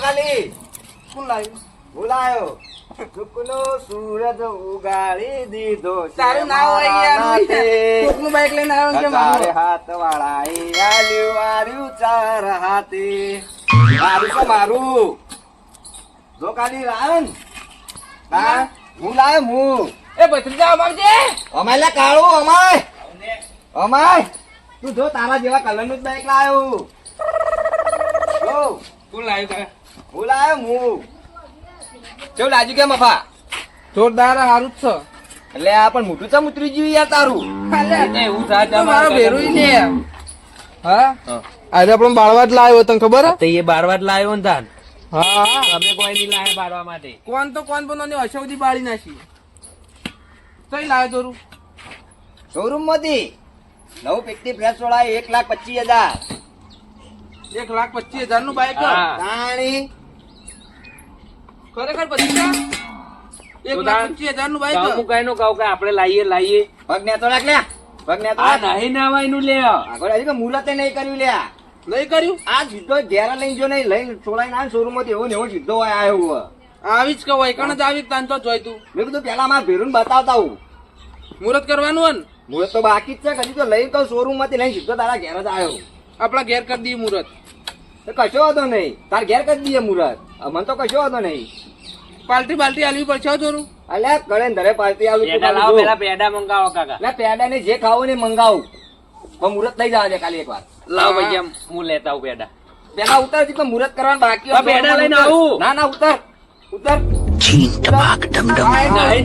ખાલી કોણ લાવ્યું? બોલાયો સુકનો સૂરજ ઉગાડી દીધો છે તારું નામ હોય યાર મારા કોકનું બાઈક લઈને આવ્યો કે તારે મારું? હાથ વાળા આલ્યું ચાર હાથે મારું તો મારું જો ખાલી રાન હા હું લાયો હું એ ભત્રીજા અમારજે. અમાય લે કાળું અમાય તું જો તારા જેવા કલર નું જ બાઈક લાયો જો કોણ લાવ્યું તારે? હું લાયો હું કેવું લાગ્યું કે મફા જોરદાર હારું જ છે. એટલે આ પણ મોટું ચમ ઉતરી ગયું યાર તારું એવું થાય તો મારો ભેરું ઈ લે. હા આજે આપણને બાળવા જ લાવ્યો તને ખબર હે? તો એ બારવા જ લાવ્યો ને તાન હા અમે કોઈ નહીં લાયા બારવા માટે. કોણ તો કોણ પણ અશોધી બાળી નાખી. કઈ લાવ્યો તોરું? શોરૂમ માંથી નવું પેકટી ફ્રેશ વાળા 1,25,000 1,25,000 નું બાઈક હે? હા. તાણી ખરેખર ભત્રીજા 1,25,000 નું બાઈક તો હે? હું કઈ નું કહું કે આપણે લાવીએ પગ ને તો રાખ લે પગ ને તો આ રાખ નહીં નવાયનું લે આગળ હજી તો મુહૂર્તે નહીં કર્યું લ્યા નહીં કર્યું? આ સીધો ઘેર લઈને જો નહીં લઈને છોડાઈને આ શોરૂમ માંથી એવો ને એવો સીધો હોય આવ્યો હોય આવી જ કવાય કણ જ આવી તાન તો જોઈ તું મેં કીધું પેલા મારા ભેરું બતાવતા હું મુહૂર્ત કરવાનું હે ને? મુહૂર્ત તો બાકી જ છે હજી તો લઈને તો શોરૂમ માંથી લઈને સીધો તારા ઘેર જ આવ્યો આપડા ઘેર કરી દઈએ મુહૂર્ત. તો કશો વાંધો નહીં તાર ઘેર કરી દઈએ મુહૂર્ત મને તો કશો વાંધો નહીં પાલટી બાલટી આલવી પડશે હો થોડું. અલ્યા કળે ને ધરે પાર્ટી આલું તું પેડા લાવો બાજુ જો. પેલા પેડા મંગાવો કાકા. ના પેડા ને જે ખાવું ને મંગાવું પણ મુહૂર્ત થઈ જવા દે ખાલી એક વાર લાવો ભાઈ એમ હું લેતા આવું પેડા. પેલા ઉતર હજી તો મુહૂર્ત કરવાનું બાકી આ પેડા લઈને આવું. ના ના ઉતર ઉતર નહીં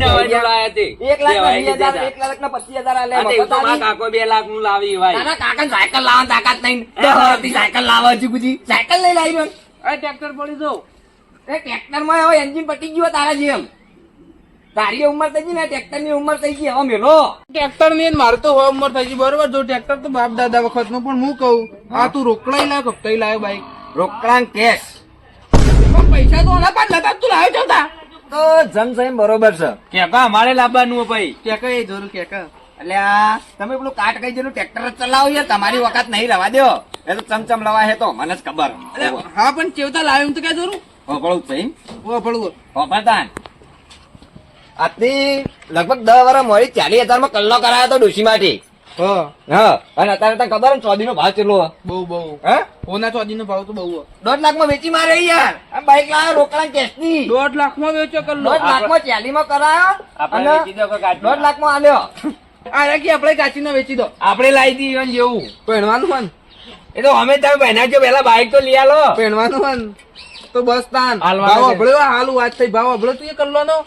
નવાયનું લાયા તે. 1,20,000 1,25,000 આલે આ તો એવું તો મારા મફત કાકો 2 લાખ નું લાવી ભાઈ. તારા કાકા સાયકલ લાવવાની તાકાત નહીં સાયકલ લાવવા હજી બધી સાયકલ લઈ લાવી આ ટ્રેક્ટર પડી દો. ટ્રેક્ટર માં હવે એન્જિન પટી ગયું તારા જેમ તારી ઉંમર થઈ ગઈ ને ટ્રેક્ટર ની ઉંમર થઈ ગઈ હવે મેલો ટ્રેક્ટર ની મારે તો હવે ઉંમર થઈ ગઈ બરોબર. જો ટ્રેક્ટર તો બાપ દાદા વખત નું પણ હું કહું આ તું રોકડાઈ લાવ કપતાઈ લાવ્યો બાઈક. રોકડા કેશ પણ પૈસા તો ઓલા પાડ લગા તું લાવ્યો છો તા. તો જમ બરોબર છે કેકા અમારે લાવવાનું હોય ભાઈ. કેકા એ જરૂર કેકા. એટલે આ તમે પેલું કાટ કઈ જેનું ટ્રેક્ટર જ ચલાવો યાર તમારી વખત નહીં રવા દો એ તો ચમચમ લવા હે તો મને જ ખબર અલે હા પણ કેવતા લાવ્યો એમ તો ક્યાં જરૂર? હોપળું છે ઓ પડવું. હોપળતાન આજથી લગભગ 10 વર્ષ મળી 40,000 માં કલ્લો કરાયો તો ડોશી માંથી હા હા અને અત્યારે તને ખબર ને ચોદી નો ભાવ કેટલો હે? બહુ બહુ હે હોના ચોદી નો ભાવ તો બહુ હે. 1.5 લાખ માં વેચી મારે યાર આ બાઈક લાવ્યો રોકડા કેશ ની 1.5 લાખમાં વેચો કર લો. 1.5 લાખ માં 40 માં કરાયો આપણે અને વેચી દો કે કાઢી 1.5 લાખ માં આલ્યો આ રાખી આપણે કાચી નો વેચી દો. આપણે લાવી દઈએ ઈવન જેવું. પહેણવાનું હન એ તો અમે તમે પહેનાજો પેલા બાઈક તો લઈ આલો. પહેણવાનું હન તો બસ તાન હાલવાનું ભાવ છે. અભળ્યો હાલું વાત થઈ ભાવ અભળ્યો તું એ કલ્લો નો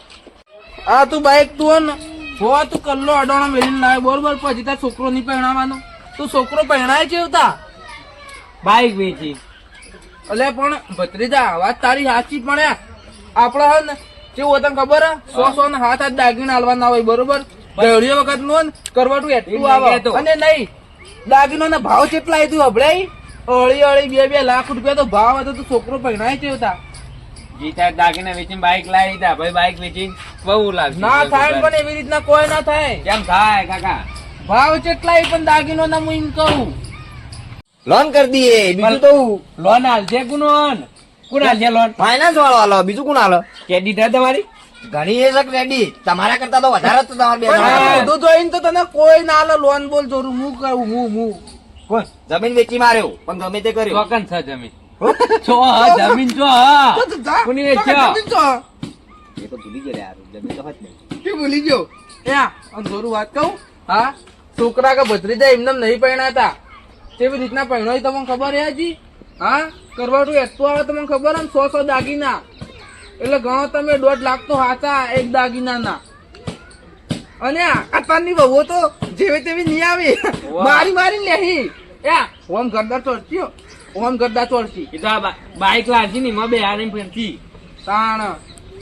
આ તું બાઈક તું હન હો તું કલ્લો અડાણો મેલીને લાવે બરોબર પછી તાર છોકરો નહીં પહેણાવાનો તું છોકરો પહેણાય છે તા બાઈક વેચી. એટલે પણ ભત્રીજા વાત તારી સાચી પણ આપડે હે ને કેવું તને ખબર હે 100 ને હાથ દાગીને હાલવાના હોય બરોબર. ગળ્યો વખત નું કરવાટું એટલું આવે અને નહીં દાગીનો ના ભાવ કેટલા આવ્યું હભળાઈ અળી 2 લાખ રૂપિયા તો ભાવ હતો તો છોકરો પહેણાય છે તા. જી સાહેબ દાગીને વેચીને બાઈક લાવી દીધા ભાઈ. બાઈક વેચીને બહુ લાવશે. ના થાય પણ એવી રીતના કોઈ ના થાય. કેમ થાય કાકા? ભાવ કેટલાય પણ દાગીનો ના હું એમ કહું લોન કરી દઈએ બીજું તો લોન હાલશે કોણ હાલશે લોન? ફાઇનાન્સ વાળો આલો બીજું કોણ આલો ક્રેડિટ હે તમારી? ઘણી એ રેડી તમારા કરતા તો વધારે જ તો તમારે બે પણ જણા. બધું જોઈને તો તને કોઈ ના આલે લોન બોલ જોરું હું કહું હું કોણ? જમીન વેચી માર્યો પણ ગમે તે કર્યું ચોકન છે જમીન. છો હા જમીન છો હા. કોની વેચ્યો? એ તો ભૂલી ગયો યાર જમીન તો હતી નહીં. કે ભૂલી ગયો જોરું વાત કહું હા છોકરા કે ભત્રીજા એમને નહીં પરણાતા કેવી રીતના પરણો તમને ખબર હે હજી? હા કરવાટું એટલું આવે તમને ખબર હે ને 100 દાગીના એટલે ગણો તમે 1.5 લાખ તો હાચા એક દાગીના ના. અને આતાની બહુ તો જેવી તેવી નહીં આવી મારી લેહી ઓમ ગરદા ચોરતી ઓમ ગરદા ચોરતી એ તો આ બાઈક લાવશે ને એમાં બે હારી ફેરતી તાણ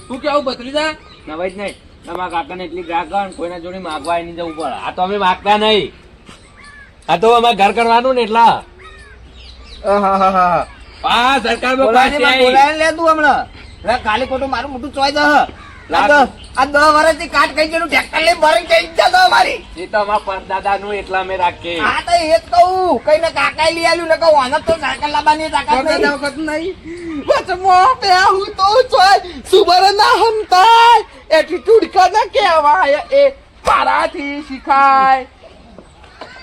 તું કેવું ભત્રીજા? નવાઈ જ નહીં. તમારા કાકાને એટલી ગ્રાહક આવે ને કોઈના જોડે માગવા નહીં જવું પડે. આ તો અમે માગતા નહીં. આ તો અમારે ઘર કરવાનું ને એટલા. હા સરકાર બોલાય લે તું હમણાં લે કાલે ખોટું મારું મોટું ચોય દે આ 10 વર્ષથી કાટ કઈ જેનું ટ્રેક્ટર લઈ ભરી કઈ જતો અમારી એ તો અમારા પરદાદા નું એટલા અમે રાખીએ. હા તો એ જ કહું કઈ ને કાકા લઈ આવ્યું ને કહું આને તો સાયકલ લાવવાની તાકાત નહીં. વખત નહીં વચમાં બેહું તો જોય સુબર ના હંતાય એટીટ્યુડ કને કહેવાય એ પારાથી શીખાય.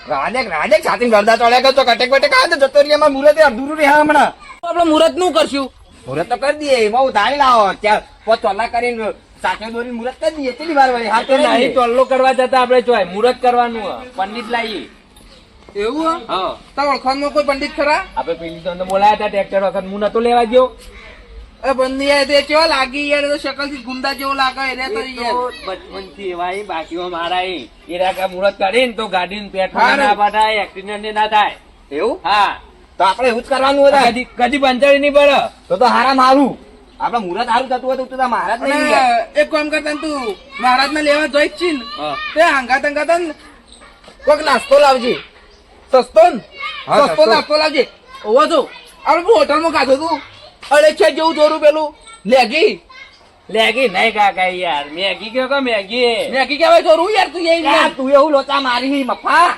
રાડેક સાથે ગરદા ચોળ્યા કરતો કટેક બટેક આવે તો જતો રહી એમાં મુહૂર્તે અધૂરું રહે હમણાં. આપણે મુહૂર્ત નું કરશું. મુહૂર્ત તો કરી દઈએ એમાં ઉતારી લાવો ત્યાં પોત ચોલા કરીને સાચો દોરી મુહૂર્ત કરી દઈએ કેટલી વાર વળી આ તો નહીં ટોલ્લો કરવા જતા આપણે ચોય મુહૂર્ત કરવાનું હે. પંડિત લાવીએ. એવું હા તાર ઓળખાણમાં કોઈ પંડિત ખરા? આપણે પેલી તો બોલાયા હતા ટ્રેક્ટર વખત હું નતો લેવા ગયો. એ બંદી યાર તે કેવા લાગી યાર, તો શકલ થી ગુંડા જેવો લાગે એને તો યાર. બચપનથી એવા ઈ બાકીઓ મારા ઈ. એ રાકા મુહૂર્ત કરીને તો ગાડીને પેટ્રોલ હા, ના પડાય, એક્સિડન્ટ ના થાય. એવું હા તો આપણે એવું જ કરવાનું હતું. કદી કદી પંચાળી નહીં પડે. તો હારામ હારું આપડે મુહૂર્ત હારું થતું હોય તો મહારાજ અને નહીં ગયા. એક કામ કરતા ને તું મહારાજ ને લેવા જોઈ જ છીન હા. તે હંગાત ને કોઈક નાસ્તો લાવજે. સસ્તો ને હા, સસ્તો સસ્તો. નાસ્તો લાવજે. ઓવો છો આપણે હોટલ માં ખાધું તું અળેછા જેવું જોરું પેલું લેગી લેગી નહીં કાકા યાર, મેગી કયો કે મેગી મેગી કેવાય જોરું યાર તું યાર, તું એવું લોચા મારી મફા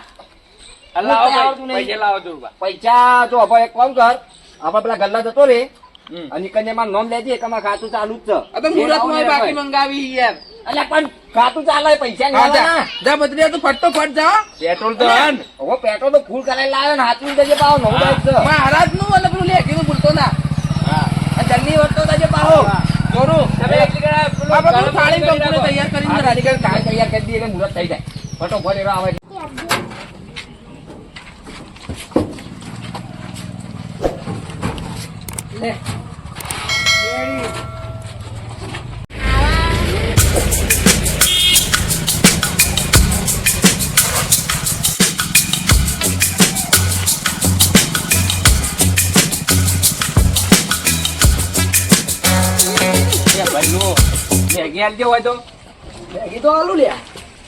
લાવો આવડતું નહીં. પૈસા લાવો જોરબા. પૈસા જો હવે એક કામ કર આપડે પેલા ગલ્લા જતો રે હમ. અને કન્યામાં નોમ લેજે કે અમારે ખાતું ચાલુ જ છે. આ તો મુહૂર્ત માં બાકી મંગાવી યાર. અલ્યા પણ ખાતું ચાલે પૈસા હા, નહીં જા આલવાના. જા બદલ્યા તું ફટોફટ જા. પેટ્રોલ તો હે ને. હવે પેટ્રોલ તો ફૂલ કરાવી લાવ્યો ને હાથવી જજે પાવો નવું હા. બાઈક છે. મહારાજ નું અને પેલું લેગી નું ભૂલતો ના. હા. આ જલ્દી વધતો જજે પાવો. જોરું તમે એકલી કરા પેલું આપણે પેલું ગરમ થાળી કરી કંકુને રાખો. તૈયાર કરીને આ રાખી. ગાડી કરી તૈયાર કરી દઈએ એટલે મુહૂર્ત થઈ જાય ફટોફટ એનો આવે. લે. એ ભાઈનું મેગી આલજો હોય તો. મેગી તો આલુ લ્યા.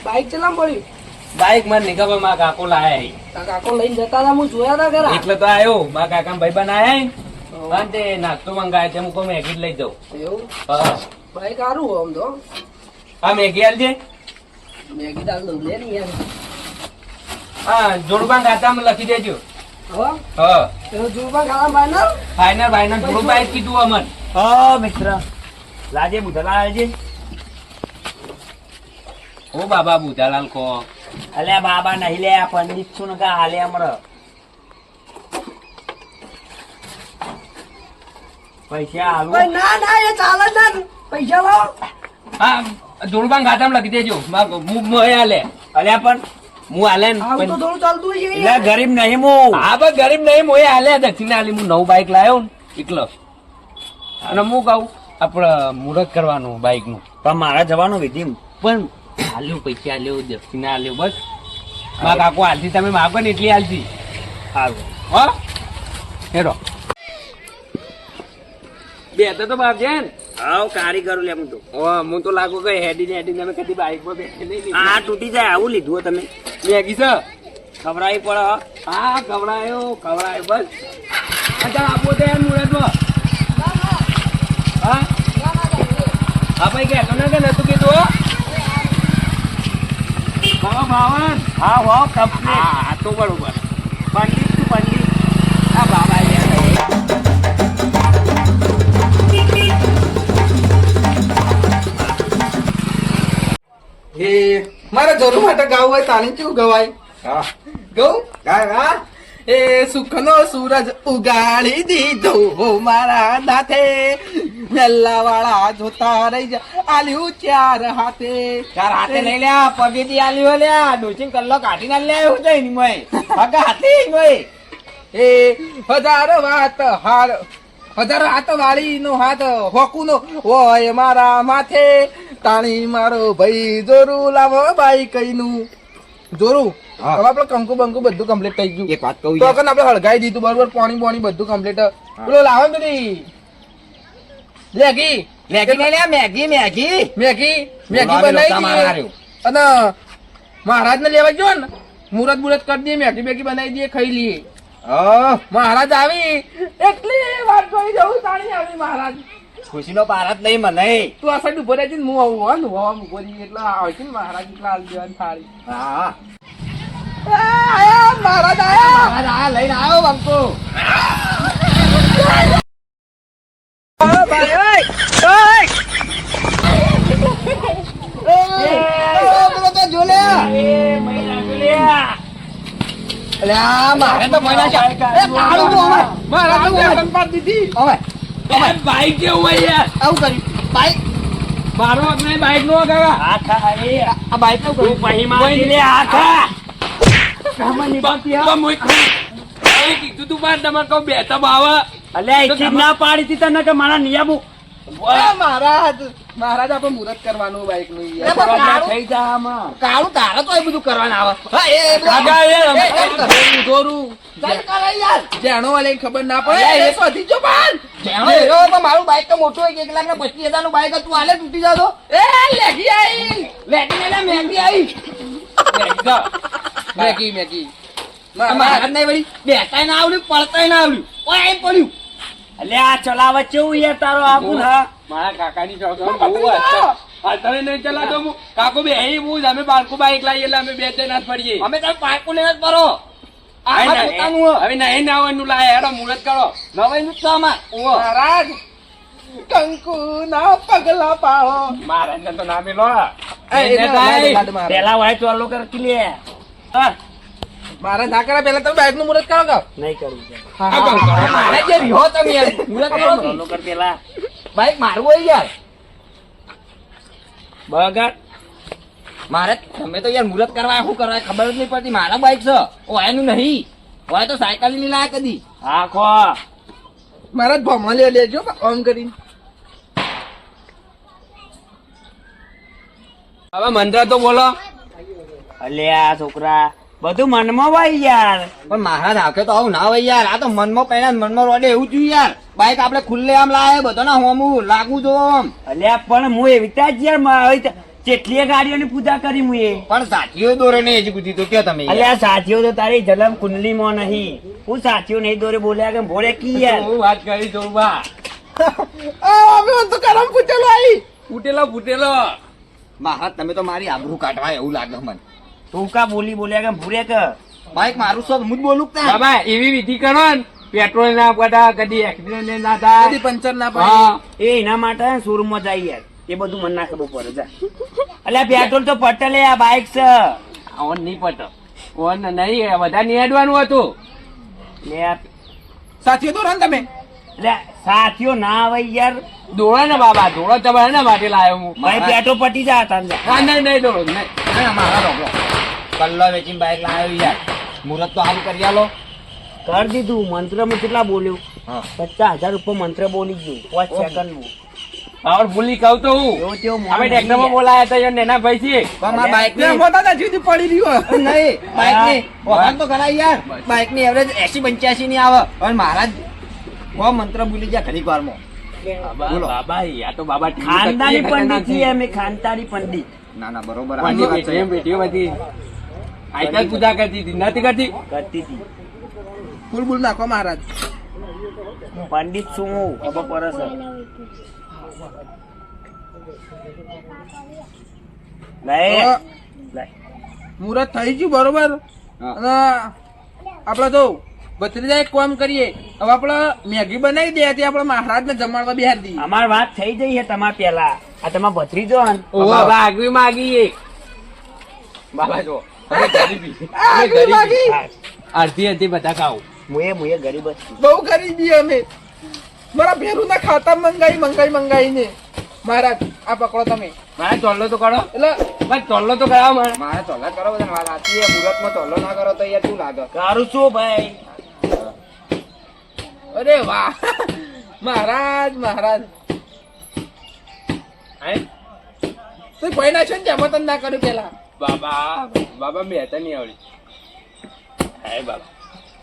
બાઈક ચલામ પડ્યું. બાઈક મને નહીં ખબર, મારા કાકો લાયા ઈ. તારા કાકો લઈને જતા હતા હું જોયા તા ઘરા. એટલે તો આવ્યો મારા કાકા ભાઈબંધ આયા ઈ. અને તે નાસ્તો મંગાવે છે, હું કહું મેગી જ લઈ જાઉં. એવું હા બાઈક સારું હોય આમ તો. આ મેગી આલજે. મેગી દાલ દઉં લે ને યાર. હા જોડબાન ખાતામાં લખી દેજો. હા હા પેલો જુરબા ખાવા બાના. ફાઈનલ ફાઈનલ થોડું બાઈક કીધું અમન. હા મિત્ર લાજે બુધલા લાજે. ઓ બાબા બુધાલાલ કો. અલ્યા બાબા નહીં લે આ પંડિત છું ને કા હાલે હમણાં પૈસા હાલું. ના ના એ ચાલે જ ને. પૈસા લાવો. હા જોડબાન ખાતામાં લખી દેજો. હું હાલે. અલ્યા પણ હું હાલે ને આવું તો પણ- થોડું ચાલતું હોય છે એટલે યાર. ગરીબ નહીં હું. હા બસ ગરીબ નહીં, મોએ હાલે દક્ષિણા આલી. હું નવું બાઈક લાવ્યો ને એકલો. અને હું કહું આપડે મુહૂર્ત કરવાનું બાઈક નું. પણ મારા જવાનું વિધિ પણ હાલ્યો પૈસા હાલ્યો દક્ષિણા હાલ્યો બસ. મારા કાકો હાલતી તમે માગો ને એટલી હાલતી. હારું. હો હેરો બે તો બાપ છે ને. હાવ કારીગર લે હું તો. હું તો લાગુ કે હેડી ને તમે કદી બાઈક માં બેસી નહીં. આ તૂટી જાય આવું લીધું હો તમે. મેગી છે. ખવડાવી પડે હો. હા ખવડાયો ખવડાયો બસ. અચ્છા આપો તો એમ મુહૂર્તમાં. હા હા ભાઈ કે તમને કે નતું કીધું હો. બાબા ભાવન. હા હો કમ્પ્લીટ. હા તો બરોબર. પંડિત છું પંડિત. હા બાબા એ મારે જરૂર માટે ગાવું હોય તાણી કેવું ગવાય. હા ગઉં ગાય હા. એ સુખનો સૂરજ ઉગાડી દીધો મારા નાથે. મેલ્લા વાળા જોતા રહી જા આલ્યું ચાર હાથે. ચાર હાથે લઈ લ્યા પગેથી આલી હો લ્યા ડોસી કલ્લો કાઢીને લે એવું થઈ ની મય પગા હાથે મય. એ હજાર વાત હાર હજાર હાથ વાળી નો હાથ હોકુ નો હોય મારા માથે. તાણી મારો ભાઈ જોરું લાવો બાઈ કઈ નું જોરું. હા. હવે આપડે કંકુ બંકુ બધું કમ્પ્લીટ થઈ ગયું. એક વાત કહું તો કન આપણે હળગાઈ દીધું બરોબર. પાણી પાણી બધું કમ્પ્લીટ. પેલો લાવો ને પેલી મેગી મેગી લઈ લ્યા મેગી મેગી. મેગી મેગી બોલાવે બનાવી લોચા મારા દઈએ. હારું. અને મહારાજ ને લેવા ગયો ને મુહૂર્ત બુરત કરી દઈએ મેગી બેગી બનાવી દઈએ ખાઈ લઈએ. હા મહારાજ આવી એટલી વાત કરી જવું તાણી આવી મહારાજ. ખુશીનો પારત નહીં મને. તું આ સાઈડ ઉભો રહેજે ને હું આવું હો ને હવા ઉભો રહી એટલે આવે છે ને મહારાજ એટલા હાલ દેવાની થાળી. હા આયા મહારાજ આયા. લઈને આવ્યો બંકો. પેલો તો જો લે. અલ્યા, મારે તો મહિના છે. એ કાળું તો હવે. મારા તો વેતન પાડી દીધી. હવે બાઈક કેવું હોય યાર આવું કર્યું. બાઈક મારો આપણે બાઈક નો કાકા આ બાઈક નું કર્યું. કીધું તું બાર તમારે કહું બેતા બાવા ના પાડી હતી તને કે મારા નિયાબુ મહારાજ મહારાજ આપણે મુહૂર્ત કરવાનું બાઈક નું એ પણ કાળું થઈ જા આમાં કાળું તારા તો એ બધું કરવાનું આવે. હા, એ બધું કાકા, એ દોરું ચાલ કરાય યાર. જાણો વાલે ખબર ના પડે અલ્યા, એ શોધી જો પણ જાણો હેરો પણ મારું બાઈક તો મોટું હોય કે 1,25,000 નું બાઈક હતું. હાલે તૂટી જાતો. એ લેગી આઈ લેટી લે મહેંગી આવી. મેગી મહારાજ નહીં વળી બેતાય ના આવડ્યું પડતાય ના આવડ્યું. ઓય આઈ પડ્યું. આ ચલાવત કેવું યાર તારો આપું હા મારા કાકાની ચોકમાં બહુ અત્યારે નહીં ચલાતો હું કાકો બે અહીં હું જ અમે બાળકો બાઈક લાવીએ એટલે અમે બે ત્રણ હાથ પડીએ અમે તમે પાકું લઈને જ ભરો. આ મારું પોતાનું હો. હવે નહીં નાવાનું લાય હેડો મુહૂર્ત કરો નવાઈનું જ છે આમાં. ઓહો. મહારાજ કંકુ ના પગલા પાડો મહારાજ તો નામે લો પેલા વાય ચાલુ કરતી લે મારા ના કરે પેલા તમે બાઈક નું મુહૂર્ત કરો કે નહીં કરવું મહારાજ જે રહ્યો તમે યાર. મુરત કરો કી. પેલા બાઈક મારવું હોય યાર. બગાડ મારે તમે તો યાર મુહૂર્ત કરવા શું કરવા ખબર જ નહીં પડતી. મારા બાઈક છે ઓયાનું નહીં. ઓય તો સાયકલ ની લાયા કદી. આખો મારા ભમણા લે લેજો ઓમ કરીને હવે મંત્ર તો બોલો અલ્યા છોકરા બધું મનમાં હોય યાર પણ મહારાજ આખે તો આવું ના હોય યાર. આ તો મનમાં પહેલા મનમાં રોડે એવું થયું યાર. બાઈક આપણે ખુલ્લે આમ લાવે બધો ના હોમું લાગુ જો આમ. અલ્યા પણ હું એવી જ યાર કેટલી ગાડીઓની પૂજા કરી હું એ પણ સાથીઓ દોરે નહીં હજી બુદ્ધિ તો કે તમે યાર. અલ્યા સાચીઓ તો તારી જલમ કુંડલી માં નહીં હું સાચીઓ નહીં દોરે બોલ્યા કે ભોરે કી યાર હું વાત કરી દઉં બા તો કરમ પૂછેલો આવી ફૂટેલો ફૂટેલો મહારાજ તમે તો મારી આબરૂ કાઢવા એવું લાગે મને. તું કા બોલ્યા કે ભૂરે કે બાઈક મારું સબ હું જ બોલું કે તાર? બાબા એવી વિધિ કરો ને પેટ્રોલ ના પડા કદી એક્સિડન્ટ ના થાય કદી પંચર ના હા. પડે એ એના માટે શોરૂમ માં જાય યાર એ બધું મને ના ખબર પડે જા અલ્યા પેટ્રોલ તો પટલે આ બાઈક છે ઓન નહીં પટો ઓન નહીં બધા નહીં હેડવાનું હતું લે સાથીઓ દોરો ને તમે એટલે સાથીઓ ના આવે યાર દોડો ને બાબા દોડો તમારે ને માટે લાવ્યો હું ભાઈ પેટ્રોલ પટી જા તાન હા નહીં નહીં દોડો નહીં ના, મહારાજ રોકો. કલ્લો વેચીને બાઈક લાવ્યો યાર. મુહૂર્ત તો હારું કરી આલો. કર દીધું મંત્ર માં કેટલા બોલ્યું હા. 50,000 રૂપિયા મંત્ર બોલી ગયું 5 સેકન્ડ નું પાવર ભૂલી કહું તો હું એવો તેવો મોણ અમે નહીં ટ્રેક્ટરમાં યાર. બોલાયા હતા યાર નેના ભાઈ છે પણ મારા બાઈક ની પડી રહ્યો નહીં બાઈક ની વખાણ તો કરાય યાર. બાઈક ની એવરેજ 80-85 ની આવે. અને મહારાજ કો મંત્ર ભૂલી ગયા ઘડીક વારમાં. બોલો. બાબા આ તો બાબા ખાનદાની પંડિત છીએ અમે ખાનદાની પંડિત ના ના બરોબર પંડિત સાચી વાત છે. પેટીઓ બધી આઈતા પૂજા કરતી હતી નથી કરતી કરતી હતી ફૂલ બુલ નાખો મહારાજ. પંડિત શું હું ખબર પડે છે લાય તો લાય મુહૂર્ત થઈ ગયું બરોબર. હા. અને આપડે તો ભત્રીજા એક કામ કરીએ હવે આપડે મેગી બનાવી દે તે આપડે મહારાજ ને જમાડવા બેહાર દઈએ. અમાર વાત થઈ જઈ છે તમાર પેલા આ તમાર ભત્રીજો હન બાબા આગવી માગી એક બાબા જો હવે ગરીબી અમે આગવી માગી? ગરીબી અડધી અડધી બધા ખાવું મુએ ગરીબ જ છું. બહુ કરી દઈએ અમે મારા ભેરું ના ખાતા મંગાઈ ને મહારાજ આ પકડો તમે મારે ચોલ્લો તો કરો એટલે ભાઈ ચોલ્લો તો કરાવો મારે મારે તોલા કરો બધા વાત સાચી છે. મુહૂર્તમાં તોલો ના કરો તો યાર શું લાગે? કારું છું ભાઈ અરે વાહ મહારાજ હે? તો ભાઈ ના છે ને જમા તને ના કર્યું પેલા બાબા મેં હતા નહીં આવડી હે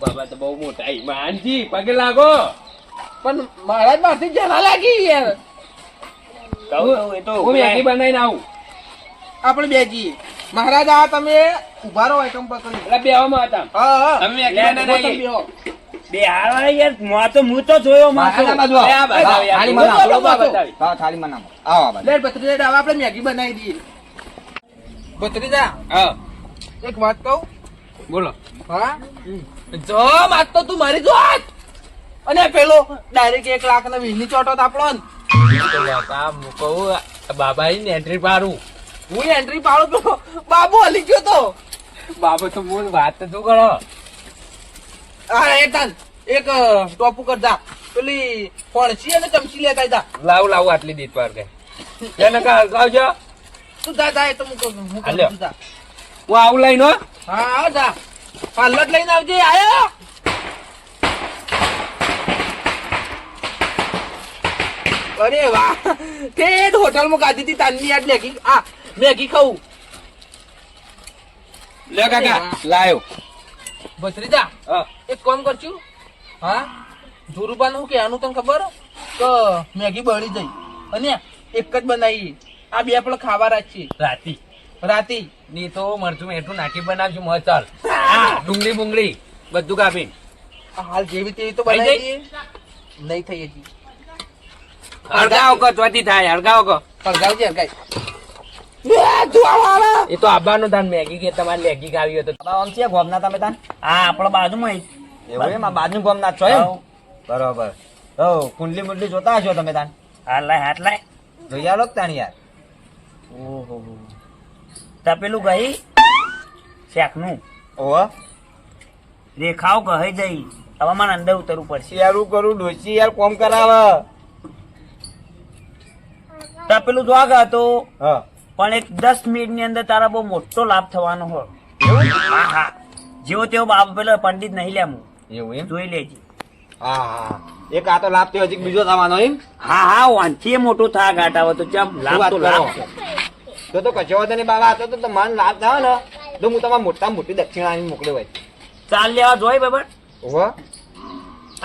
બાબા તો બહુ મોટા માનજી પગે લાગો પણ મહારાજ મારથી જલા લાગી યાર. કહું એ તો હું મેગી બનાવીને આવું આપણે બે જઈએ મહારાજ આ તમે ઉભા રહો આઈટમ પકડી. એટલે બેવામાં હતા હા અમે મેગી લે, બનાવીને તમે આવીએ. બેહો. બે હાર યાર હું તો જોયો માતો મહારાજ આ બાજુ આવો. લે, આ બાજુ આવો, યાર. થાળીમાં નાખો. બોલો, બોલો. બતાવી. હા, થાળીમાં નાખો. આવો આ બાજુ. લે ભત્રીજા હવે આપણે મેગી બનાવી દઈએ. ભત્રીજા હા એક વાત કહું. બોલો હા જો વાત તો તું મારી જો હાથ. અને પેલો ડાયરેક્ટ 1 લાખ ને 20 ની ચોટો આપણો ને. તો બાપા હું કહું બાબા ની એન્ટ્રી પાડું. હું એન્ટ્રી પાડું તો બાબુ હલી ગયો તો. બાબો તો બોલ વાત તો શું કરો. હા એક ટોપુ કર જા પેલી ફણસી અને ચમચી લેતા જા. લાવ આટલી દીધ પર કે એને હળગાવજો. તું જા એ તો હું કરું હાલ્યો. તું જા. હું આવું લઈને હો. હા જા પાર્લર લઈને આવજે આયો. અરે વાહ તે હોટલ માં ગાધી હતી તાનની યાદ લેગી આ મેગી ખાવું. લે કાકા લાયો. ભત્રીજા હા એક કામ કરશું. હા ધુરુબા નું કહેવાનું તને ખબર કે મેગી બળી જઈ અને એક જ બનાવી આ બે આપણે ખાવા રાખીએ રાતી રાતી. ની તો મરચું એટલું નાખી બનાવશું મસાલ. ડુંગળી બુંગળી બધું કાપી. હાલ જેવી તેવી તો થઈ બનાવી ગઈ? નહીં થઈ હજી. હળગાવો કો ચોથી થાય હળગાવો કો. હળગાવજે હળગાઈ. એ તો આબાનું તાન મેગી કે તમારે લેગી ખાવી હોય તો. આમ છે ગોમના તમે તાન હા આપણા બાજુમાં એવું એમ આ બાજુ ગોમના જ છો એમ બરોબર. તો કુંડલી મુંડલી જોતા હશો તમે તાન હાથ લાય જોઈ આલો જ તાણ યાર. ઓહો તપેલું ગઈ શેકનું ઓહો રેખાઓ કહી જઈ હવે મને અંદર ઉતરવું પડશે. શિયાળું કરું ડોસી યાર કોમ કરાવે. તપેલું જોવા હતો હા પણ એક 10 મિનિટ ની અંદર તારા બહુ મોટો લાભ થવાનો હોય. હા હા જેવો તેવો બાપ પેલો પંડિત નહીં લે હું એવું એમ. જોઈ લેજે. હા હા એક આ તો લાભ થયો હજી બીજો થવાનો એમ. હા વાંચીએ મોટો થા ઘાટા તો ચમ શું લાભ વાત તો કરો? લાભ છે. તો કચો વાંધો બાબા હતો તો મન લાભ થાય ને તો હું તમારા મોટા મોટી દક્ષિણાની મોકલ્યો હોય. ચાલ લેવા જોઈ બાબા ઓહો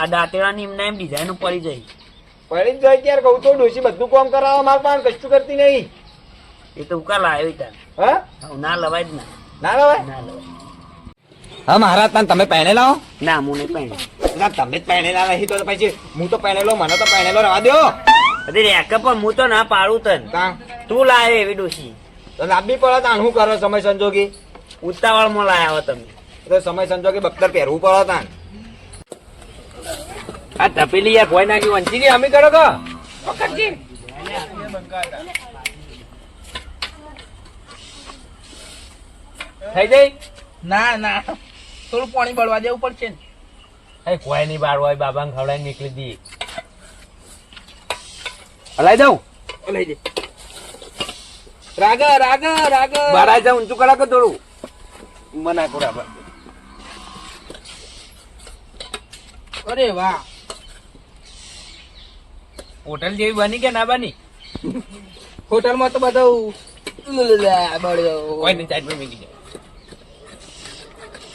આ દાંતેડાની એમને એમ ડિઝાઇન પડી જાય. પડી જ જાય ત્યારે કહું તો ડોસી બધું કામ કરાવવા માર પણ કશું કરતી નહીં. એ તો ઉકા લાવ્યો તાર હા ના લવાય જ ના ના લવાય. ના લવાય હા મહારાજ તાન તમે પહેણેલા હો. ના હું નહીં પહેણે. ના તમે જ પહેણેલા નહીં તો પછી હું તો પહેણેલો મને તો પહેણેલો રહેવા દો. અરે રેક પણ હું તો ના પાડું તન તાણ તું લાવે એવી ડોસી તો લાંબી પડે તાણ શું કરો સમય સંજોગી. ઉતાવળમાં લાયા હો તમે. તો સમય સંજોગી બખ્તર પહેરવું પડે તાણ. આ તપેલી યાર ભોય નાખી વંચી ગઈ અમે કરો કો. થઈ જાય. ના થોડું પાણી બળવા દેવું પડશે ને. એ કોઈ ની બાર હોય બાબા ખવડાવી નીકળી દઈએ. હલાઈ દઉં. લઈ દે રાગ બાર આવી જાવ ઊંચું કરા કે થોડું મના કરો આપણે. અરે વાહ હોટલ જેવી બની કે ના બની. હોટલ માં તો બધું બળ્યો. કોઈ ની સાઈડ પર મૂકી દે.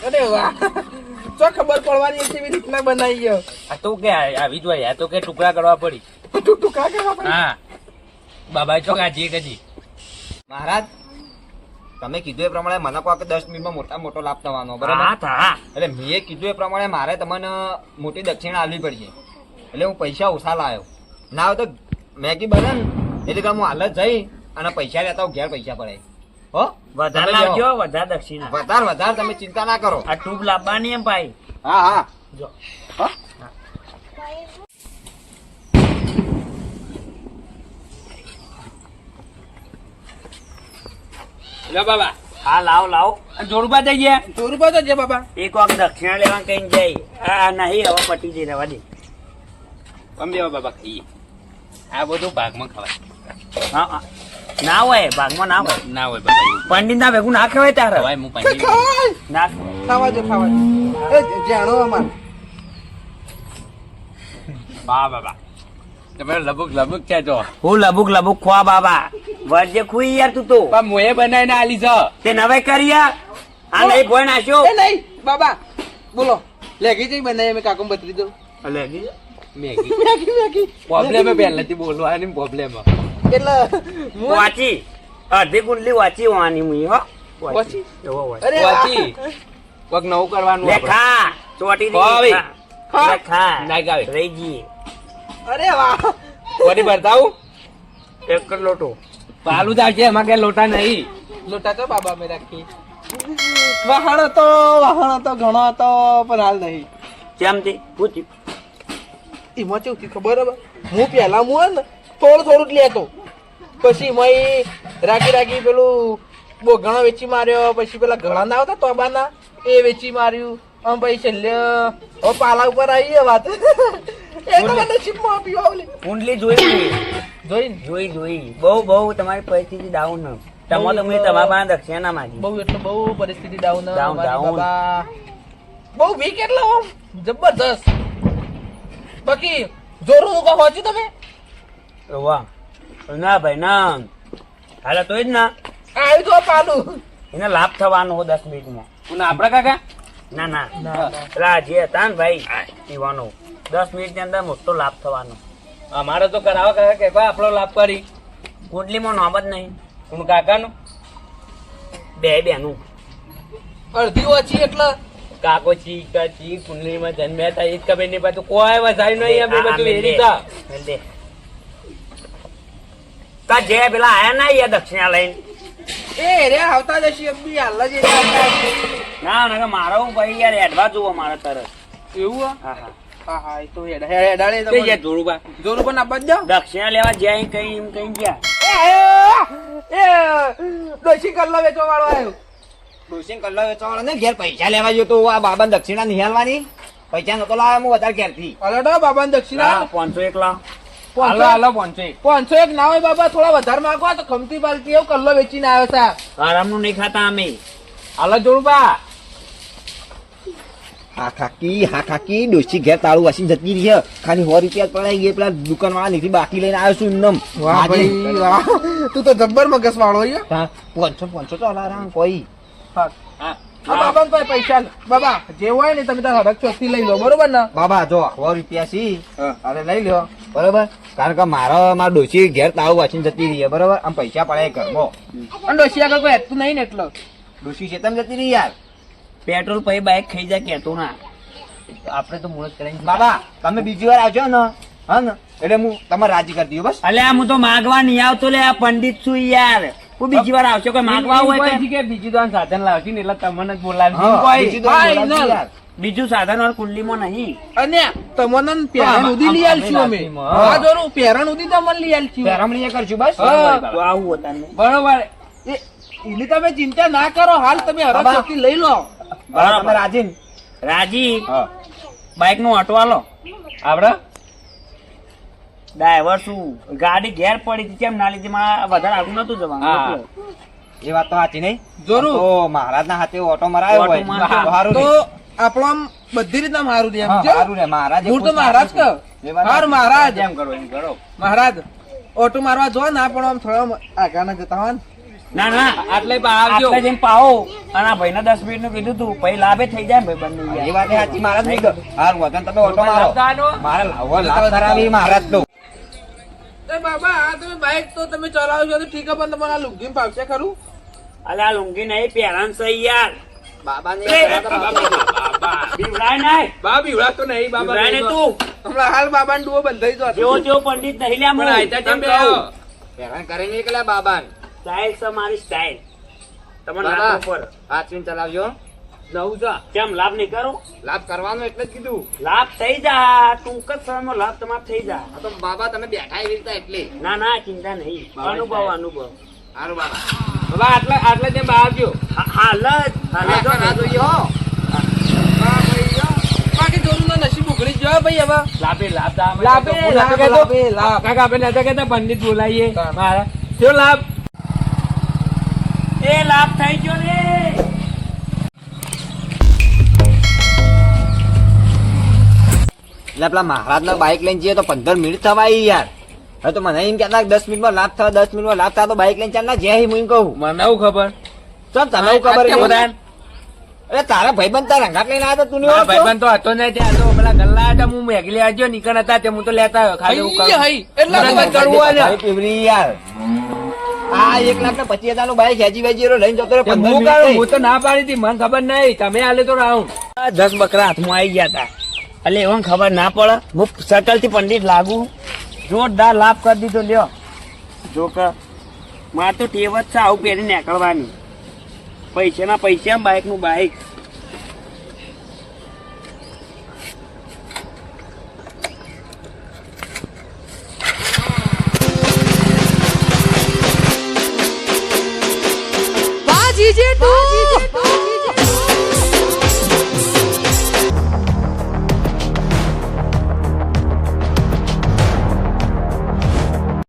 અરે વાહ તો ખબર પડવાની એવી રીતના બનાવી ગયો. આ તો કે આવી જ હોય આ તો કે ટુકડા કરવા પડી. તું ટુકડા કરવા પડે. હા બાબા ચોક આ જે કદી મહારાજ તમે કીધું એ પ્રમાણે મને કહો કે 10 મિનિટમાં મોટા મોટો લાભ થવાનો હા બરાબર. થા એટલે મેં કીધું એ પ્રમાણે મારે તમને મોટી દક્ષિણા આપવી પડશે. એટલે હું પૈસા ઓછા લાવ્યો ના હોય તો મેગી બને ને એટલે કે હું હાલ જ જઈ અને પૈસા લેતા હું ઘેર પૈસા પડાય હો. વધારે તમે લાવજો જાઓ. વધારે દક્ષિણા. વધારે તમે ચિંતા ના કરો. આ ટ્યુબ લાવવાની એમ ભાઈ હા હા જો હા લો બાબા હા લાવ જોડુબા થઈ ગયા. ચોરું બધો છે બાબા. એક વખત દક્ષિણા લેવા કઈ જાય આ નહીં હવે પટી જઈ રહેવા દે. અમે દેવા બાબા ખાઈએ. આ બધું ભાગમાં ખવાય. હા હા. ના હોય ભાગમાં ના હોય ના હોય બાબા એવું. પંડિત ના ભેગું ના ખવાય તારે ખવાય હું પાંજી ના ખાવા દે એ જાણો અમાર બા બાબા તમે લબુક લબુક છે જો. હું લબુક ખવા બાબા વરજે ખુઈ યાર તું તો પણ મોએ બનાવીને આલી છે. તે નવાઈ કરી યાર આ નહીં ભોય નાખ્યો એ નહીં બાબા બોલો લેગી જઈ બનાવી અમે કાકુ બતરી દો. મેગી મેગી પ્રોબ્લેમ પહેલાથી બોલવાની પ્રોબ્લેમ. એટલે હું વાંચી અડધી કુંડલી વાંચી હોવાની મુઈ હો વાંચી? એવો હોય અરે વાંચી કોક નવું કરવાનું આપણે. લેખા ચોટી ખવાવી. લેખા ના ગાવે. રહી ગઈ અરે વાહ કોની બતાવું એક જ લોટો પાલું જ આવશે એમાં કઈ લોટા નહીં. લોટા તો બાબા મેં રાખી વાહણ હતો ઘણો હતો પણ હાલ નહીં. કેમ થી પૂછ એમાં કેવું થયું ખબર હવે હું પહેલા હું ને થોડું જ લેતો પછી એમાં રાખી પેલું બોગણો વેચી માર્યો પછી પેલા ઘણા ના આવતા તોબાના એ વેચી માર્યું આમ પછી છેલ્લે હવે પાલા ઉપર આવી વાત એ તો મને ચીપમાં પીવા ઓલી કુંડલી જોઈ જોઈને જોઈ બહુ તમારી પરિસ્થિતિ ડાઉન ન તમે તો મેં તમારા પાસે દક્ષિણા માંગી બહુ એટલે બહુ પરિસ્થિતિ ડાઉન Down. બાબા બહુ વીક એટલે આમ જબરદસ્ત બાકી જોરું નું કહો છો તમે વાહ ના ભાઈ ના હાલે તો જ ના આવ્યું તો પાલું એને લાભ થવાનો હો 10 મિનિટમાં કોના આપણા કાકા ના પેલા જે હતા ને ભાઈ પીવાનો 10 મિનિટની અંદર મોટો લાભ થવાનો અમારે તો કરાવો કાકા કે ભાઈ આપણો લાભ કરી કુંડલીમાં નામ જ નહીં કોણ કાકાનું બેનું અડધી ઓછી એટલે કાકો ચી કુંડલીમાં જન્મ્યા હતા એ જ ખબર નહીં પાછું કોઈ વધાર્યું નહીં અમે બધું વેરી હતા તા જે પેલા આયા ના યાર દક્ષિણા લઈને એ રે આવતા જશે અબ્બી હાલ જ ના મારો ભાઈ યાર એડવા જુઓ મારે તરત એવું હા હા એ તો હેડાડે તે યાર જોડુબા જોરું પણ આપવા જ જાઓ દક્ષિણા લેવા જ્યાં કઈ એમ કઈ ગયા એ દોશી કલ્લો વેચવા વાળો આવ્યો ડોસીને કલ્લો વેચવાવાળો ને ઘેર પૈસા લેવા ગયો તો આ બાબાને દક્ષિણા નિહાલવાની પૈસા નતો લાવ્યો હું વધારે ઘેરથી અલડો બાબાને દક્ષિણા 501 લાવ હાલો પહોંચે 501 ના હોય બાબા થોડા વધારે માંગવા તો ખમતી બાલતી એવું કલ્લો વેચીને આવ્યો છે આરામનું નહીં ખાતા અમે હાલો જોડુબા હા કાકી ડોસી ઘેર તાળું વાસીને જતી રહી છે ખાલી 100 રૂપિયા પડાઈ ગઈ પેલા દુકાન વાળા નીકળી બાકી લઈને આવ્યો છું એમનેમ. વાહ ભાઈ વાહ તું તો જબ્બર મગસ વાળો છે હા, 500 તો અલારામ કોઈ હા બાબા પાસે પૈસા લે. બાબા જે હોય ને તમે તારા હરક ચોકથી લઈ લો બરોબર ને બાબા જો 100 રૂપિયા સી અરે લઈ લ્યો બરોબર કારણ કે મારા ડોસી ઘેર તાળું વાસીને જતી રહી છે બરોબર આમ પૈસા પડે ઘરમાં અને ડોશી આગળ કોઈ હેતું નહીં ને એટલો ડોસી છે તમે જતી રહી યાર પેટ્રોલ પછી બાઈક ખાઈ જાય કેતો ના આપણે તો મુહૂર્ત કરીને બાબા તમે બીજી વાર આવજો ને હા ને એટલે હું તમારે રાજી કરી દઉં બસ. અલ્યા હું તો માગવા નહીં આવતો લે આ પંડિત છું યાર હું બીજી વાર આવશે કોઈ માગવા હોય તો કે બીજું તો સાધન લાવતી ને એટલે તમને જ બોલાવી હા, કોઈ બીજું તો હા, બોલાવજો ના. યાર. બીજું સાધન વાળું કુંડલીમાં નહીં અને તમને પેરણ ઉધી લઈ આલશું અમે હા. હા જોરું પેરણ ઉધી તમને લઈ આલશું પેરામણી એ કરશું બસ હા. તો આવું હતા ને બરોબર એની તમે ચિંતા ના કરો હાલ તમે હરક બાબા. ચોકથી લઈ લો બરાબર તમે રાજી ને? રાજી હા. બાઈક નું ઓટો આલો આપડે ડ્રાઈવર શું ગાડી ઘેર પડી હતી કેમ ના લીધી મારા વધારે આગળ નતું જવાનું હા. એટલે. એ વાત તો સાચી નહીં જરૂર. તો મહારાજ ના હાથે ઓટો મરાયો ઓટો હોય માર્યો. તો સારું તો નહીં. આપણો આમ બધી રીતના મારું દે હા, સારું રે મહારાજ હું તો મહારાજ કહો હાર મહારાજ જેમ કરો એમ કરો મહારાજ ઓટો મારવા જો ના પણ આમ થોડા આગળ ના જતા હોય ને ના આટલે આવજો આટલે જઈને પાવો અને આ ભાઈને 10 મિનિટ નું કીધું તું પછી લાભે થઈ જાય ને ભાઈ બંને એ વાત સાચી મહારાજ નહીં કહો. હારું વતન તમે ઓટો મારો લાભદાનો. મારે લાવો લાભ કરાવી મહારાજ તો એ બાબા આ તમે બાઈક તો તમે ચલાવો છો તો ઠીક છે પણ તમારા લુંગી ફાવશે ખરું અલે આ લુંગી નહીં પહેરાન છે યાર બાબાને બીવડાય નહીં બા બીવડા તો નહીં બાબા બીવડાય નહીં તું હમણાં હાલ બાબાને ડુઓ બંધાઈ જો જેવો જેવો પંડિત નહીં લ્યા પણ આયતા કેમ બે હેરાન કરે નહીં કે બાબા સ્ટાઇલ છે મારી સ્ટાઇલ તમને બાબા. નાખો પર હાથવીને ચલાવજો જવું છે કેમ લાભ નહીં કરો લાભ કરવાનો એટલે જ કીધું લાભ થઈ જા ટૂંક જ સમયમાં લાભ તમારે થઈ જા આ તો બાબા તમે બેઠા એવી રીતે એટલે ના ચિંતા નહીં અનુભવ સારું બાબા બાબા આટલે જેમ બા આવજો હાલ જ જો ના જોઈએ હો બાકી જોરું ના નસીબ ઉઘડી જ જાય ભાઈ હવે લાભે લાભ લાભે, લાભે, લાભ. કાકા આપણે નતા કહેતા પંડિત બોલાવીએ મારા શું લાભ એ લાભ થઈ ગયો ને એટલે પેલા મહારાજ ના બાઇક લઈને જઈએ તો 15 મિનિટ થવાય યાર હવે તો મને એમ કહેતા 10 મિનિટમાં લાભ થાય 10 મિનિટમાં લાભ થાય તો બાઇક લઈને ચાલ ના જે હું એમ કહું મને એવું ખબર ચાલ તને એવું ખબર કેમ છે? બધાને? અરે તારા ભાઈબંધ તારા રંગાટ લઈને આવ્યો તો તું નહીં મારા ઓળખતો? ભાઈબંધ તો હતો નહીં ત્યાં તો પેલા ગલ્લા હતા હું મેગી લેવા ગયો નીકળ હતા તે હું તો લેતા આવ્યો ખાલી એવું હઈ, હઈ. એટલા મને બધા કરવું હોય ને. ભાઈ પીવરી યાર આ 1,25,000 નું બાઇક હેજી વેજી લઈને જતો રહ્યો તે 15 હું મિનિટ કરું થઈ. હું તો ના પાડી હતી મને ખબર નહીં તમે આલે તો રાઉન્ડ 10 બકરા હાથમાં આવી ગયા હતા એટલે એવન ખબર ના પડે હું સકલ થી પંડિત લાગુ જોરદાર લાભ કરી દીધો લ્યો જો કે મારે તો ટેવ જ છે આવું પહેરી નીકળવાની પૈસાના પૈસા બાઇક નું બાઇક જીજે તું